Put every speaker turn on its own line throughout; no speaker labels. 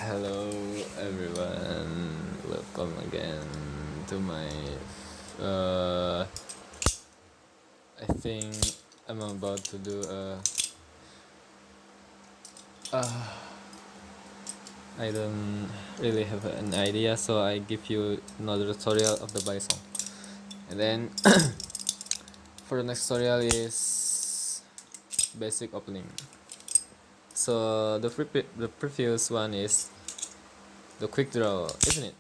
Hello everyone, welcome again to my I think I'm about to do I don't really have an idea, so I give you another tutorial of the Balisong. And then for the next tutorial is basic opening. So the previous one is the quick draw, isn't it?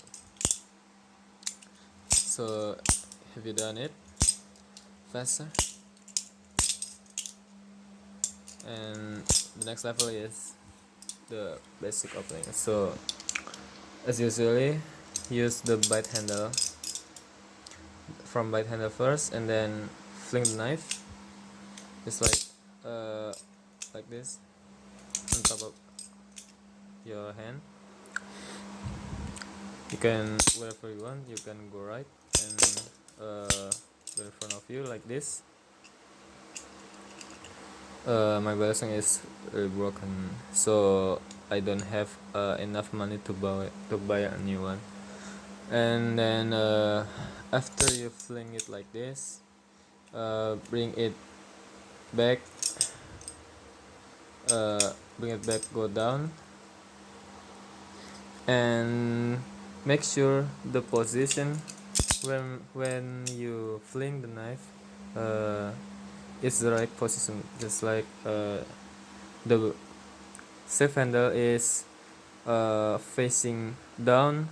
So have you done it faster? And the next level is the basic opening. So as usually, use the bite handle first, and then fling the knife just like this on top of your hand. You can wherever you want, you can go right and go in front of you like this. My Balisong is very broken, so I don't have enough money to buy a new one. And then after you fling it like this, bring it back, go down, and make sure the position when you fling the knife is the right position, just like the safe handle is facing downward,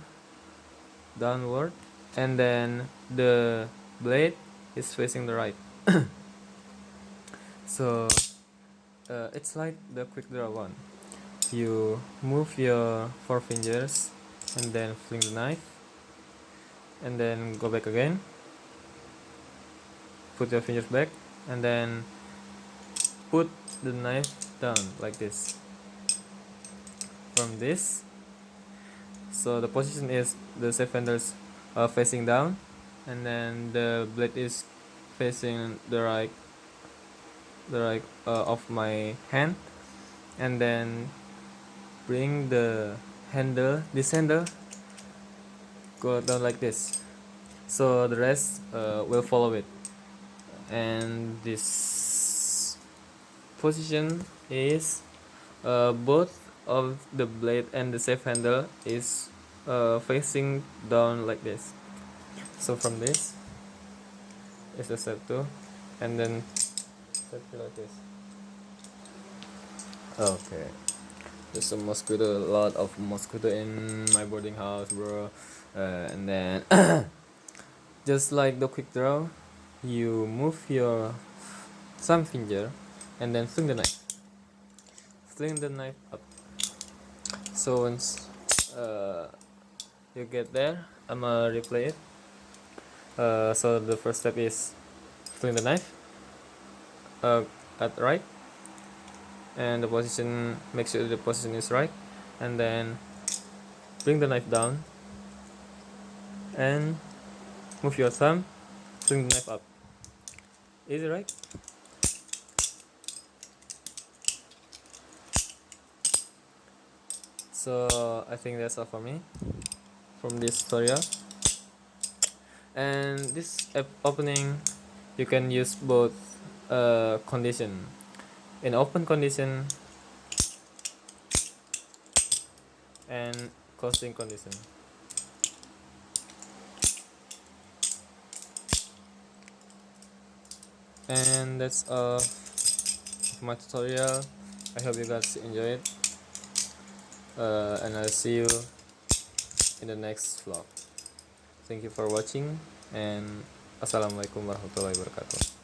and then the blade is facing the right. So it's like the quick draw one. You move your four fingers and then fling the knife, and then go back again, put your fingers back, and then put the knife down like this. From this, so the position is the safe handles facing down, and then the blade is facing the right of my hand, and then bring this handle go down like this, so the rest will follow it. And this position is both of the blade and the safe handle is facing down like this. So from this is the step 2, and then step 3 like this. Okay, there's a lot of mosquito in my boarding house, bro. And then just like the quick draw, you move your thumb finger and then fling the knife up. So once you get there, I'ma replay it. So the first step is fling the knife at right, and the position, make sure the position is right, and then bring the knife down and move your thumb, fling the knife up. Easy, right? So I think that's all for me from this tutorial. And this opening, you can use both condition. In open condition and closing condition. And that's all of my tutorial. I hope you guys enjoy it, and I'll see you in the next vlog. Thank you for watching, and Assalamualaikum warahmatullahi wabarakatuh.